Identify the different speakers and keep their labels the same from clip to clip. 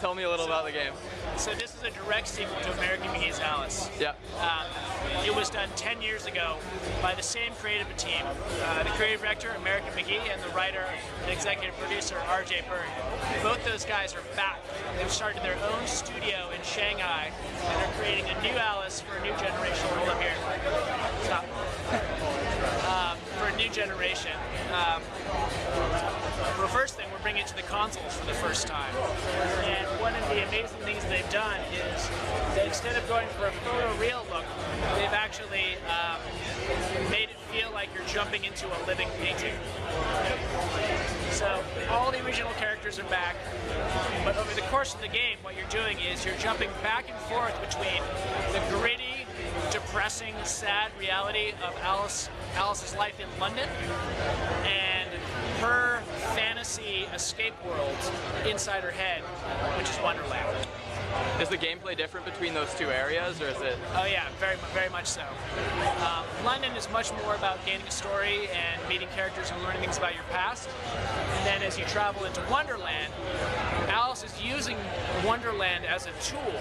Speaker 1: tell me a little about the game.
Speaker 2: So this is a direct sequel to American McGee's Alice.
Speaker 1: Yeah.
Speaker 2: It was done 10 years ago by the same creative team, the creative director, American McGee, and the writer and executive producer, R.J. Berg. Both those guys are back. They've started their own studio in Shanghai, and they're creating a new Alice for a new generation. Hold up here. Stop. For a new generation. The first thing, we're bringing it to the consoles for the first time. And one of the amazing things they've done is that instead of going for a photoreal look, they've actually made it feel like you're jumping into a living painting. So all the original characters are back, but over the course of the game, what you're doing is you're jumping back and forth between the gritty, depressing, sad reality of Alice's life in London and her fantasy escape world inside her head, which is Wonderland.
Speaker 1: Is the gameplay different between those two areas, or is it?
Speaker 2: Oh yeah, very much so. London is much more about gaining a story and meeting characters and learning things about your past. And then as you travel into Wonderland, Alice is using Wonderland as a tool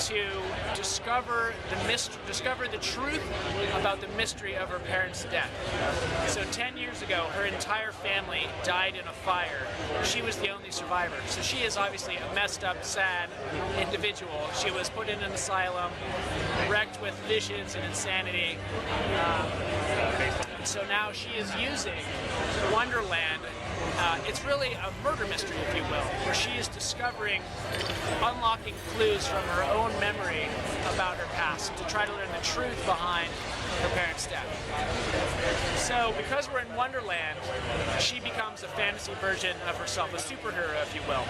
Speaker 2: to discover the truth about the mystery of her parents' death. So 10 years ago, her entire family died in a fire. She was the only survivor. So she is obviously a messed up, sad individual. She was put in an asylum, wrecked with visions and insanity. So now she is using Wonderland. It's really a murder mystery, if you will, where she is unlocking clues from her own memory about her past to try to learn the truth behind her parents' death. So because we're in Wonderland, she becomes a fantasy version of herself, a superhero, if you will.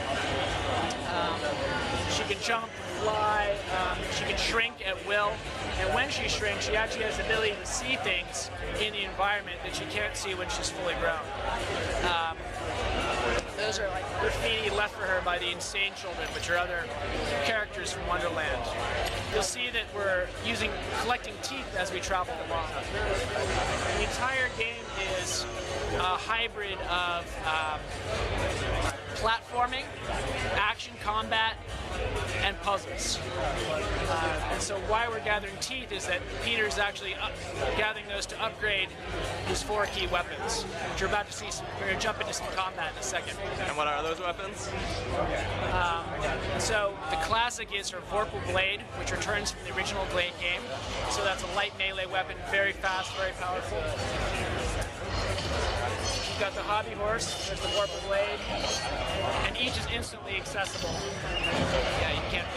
Speaker 2: She can jump, fly, she can shrink at will, and when she shrinks, she actually has the ability to see things in the environment that she can't see when she's fully grown. Those are like graffiti left for her by the Insane Children, which are other characters from Wonderland. You'll see that we're collecting teeth as we travel along. The entire game is a hybrid of platforming, action combat, and puzzles. And so why we're gathering teeth is that Peter's actually gathering those to upgrade his 4 key weapons, which you're about to see. We're going to jump into some combat in a second.
Speaker 1: And what are those weapons?
Speaker 2: So the classic is her Vorpal Blade, which returns from the original Blade game. So that's a light melee weapon, very fast, very powerful. You've got the Hobby Horse, there's the Vorpal Blade, and each is instantly accessible. Yeah, you can't.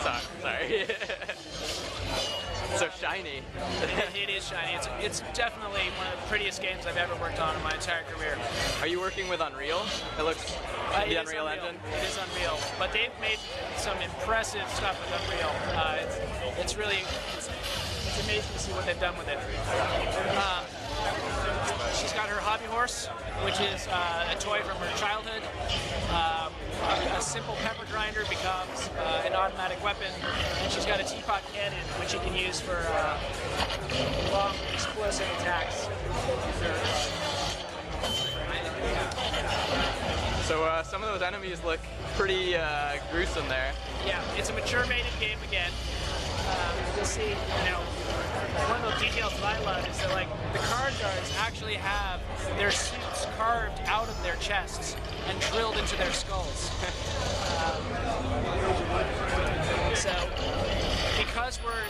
Speaker 1: Sorry. So shiny.
Speaker 2: It is shiny. It's definitely one of the prettiest games I've ever worked on in my entire career.
Speaker 1: Are you working with Unreal? It looks the Unreal Engine.
Speaker 2: It is Unreal, but they've made some impressive stuff with Unreal. It's amazing to see what they've done with it. She's got her Hobby Horse, which is a toy from her childhood. A simple pepper grinder becomes an automatic weapon, and she's got a teapot cannon, which you can use for long, explosive attacks.
Speaker 1: So some of those enemies look pretty gruesome there.
Speaker 2: Yeah, it's a mature-rated game again. You'll see, one of the details that I love is that, like, the card guards actually have their suits carved out of their chests and drilled into their skulls. So, because we're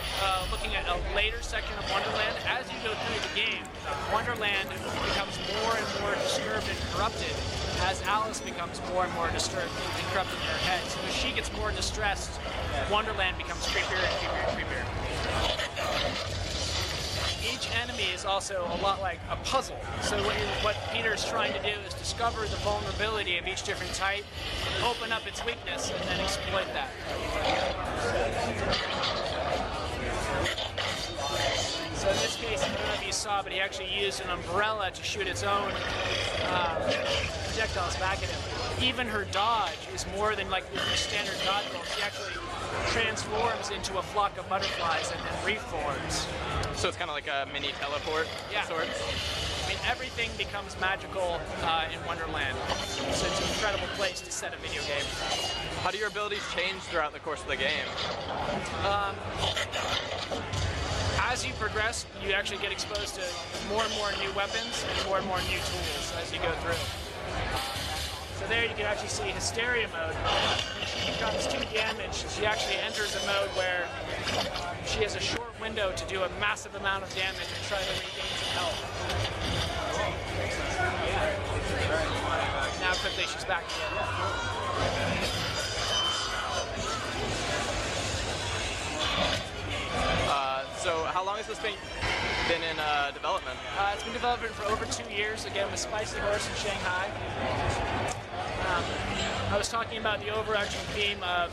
Speaker 2: looking at a later section of Wonderland, as you go through the game, Wonderland becomes more and more disturbed and corrupted as Alice becomes more and more disturbed and corrupted in her head. So as she gets more distressed, Wonderland becomes creepier and creepier and creepier. Each enemy is also a lot like a puzzle. So what Peter's trying to do is discover the vulnerability of each different type, open up its weakness, and then exploit that. So in this case, I don't know if you saw, but he actually used an umbrella to shoot its own projectiles back at him. Even her dodge is more than like your standard dodge roll. She actually transforms into a flock of butterflies and then reforms.
Speaker 1: So it's kind of like a mini teleport of sorts?
Speaker 2: I mean, everything becomes magical in Wonderland. So it's an incredible place to set a video game.
Speaker 1: How do your abilities change throughout the course of the game?
Speaker 2: As you progress, you actually get exposed to more and more new weapons and more new tools as you go through. So there you can actually see Hysteria mode. When she becomes too damaged, she actually enters a mode where she has a short window to do a massive amount of damage and try to regain some health. Now quickly she's back again.
Speaker 1: So how long has this been in development?
Speaker 2: It's been developed for over 2 years, again with Spicy Horse in Shanghai. I was talking about the overarching theme of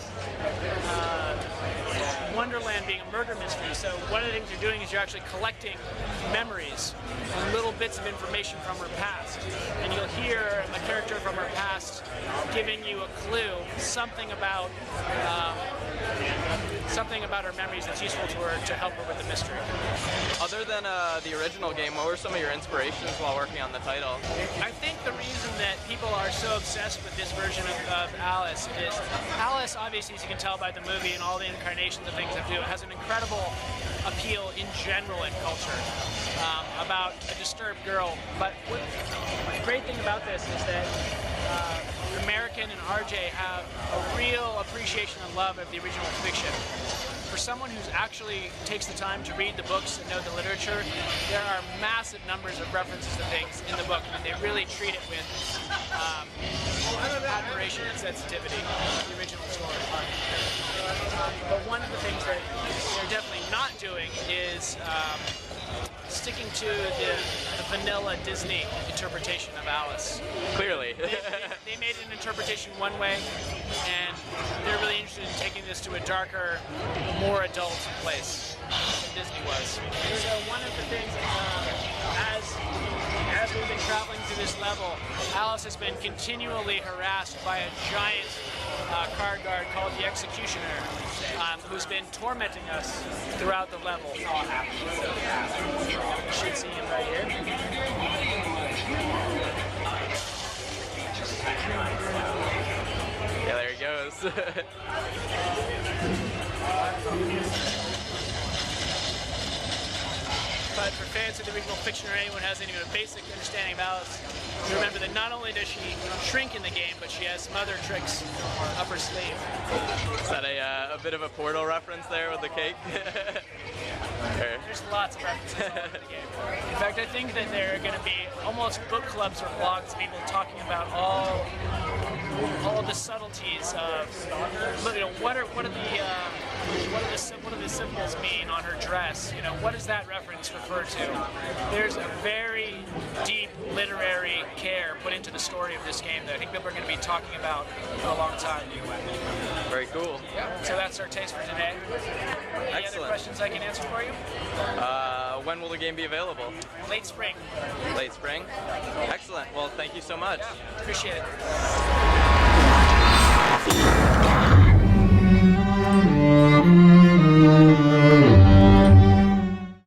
Speaker 2: Wonderland being a murder mystery. So one of the things you're doing is you're actually collecting memories and little bits of information from her past. And you'll hear a character from her past giving you a clue, something about her memories that's useful to her to help her with the mystery.
Speaker 1: Other than the original game, what were some of your inspirations while working on the title?
Speaker 2: I think the reason that people are so obsessed with this version of Alice is Alice, obviously, as you can tell by the movie and all the incarnations of things that do, has an incredible appeal in general in culture about a disturbed girl. But the great thing about this is that American and RJ have a real appreciation and love of the original fiction. For someone who actually takes the time to read the books and know the literature, there are massive numbers of references to things in the book, and they really treat it with admiration and sensitivity, the original story. But one of the things that they're definitely not doing is sticking to the vanilla Disney interpretation of Alice.
Speaker 1: Clearly.
Speaker 2: They made an interpretation one way, and they're really interested in taking this to a darker, more adult place than Disney was. So one of the things, as we've been traveling through this level, Alice has been continually harassed by a giant card guard called the Executioner, who's been tormenting us throughout the level. You should see him right here.
Speaker 1: Yeah, there he goes.
Speaker 2: But for fans of the original fiction or anyone who has any basic understanding of Alice, you remember that not only does she shrink in the game, but she has some other tricks up her sleeve.
Speaker 1: Is that a bit of a Portal reference there with the cake?
Speaker 2: There's lots of references all over the game. In fact, I think that there are going to be almost book clubs or blogs of people talking about all the subtleties of, you know, what do the symbols mean on her dress? You know, what does that reference refer to? There's a very deep literary care put into the story of this game that I think people are going to be talking about for a long time.
Speaker 1: Very cool.
Speaker 2: Yeah. So that's our taste for today. Any other questions I can answer for you?
Speaker 1: When will the game be available?
Speaker 2: Late spring.
Speaker 1: Late spring? Excellent. Well, thank you so much.
Speaker 2: Yeah, appreciate it.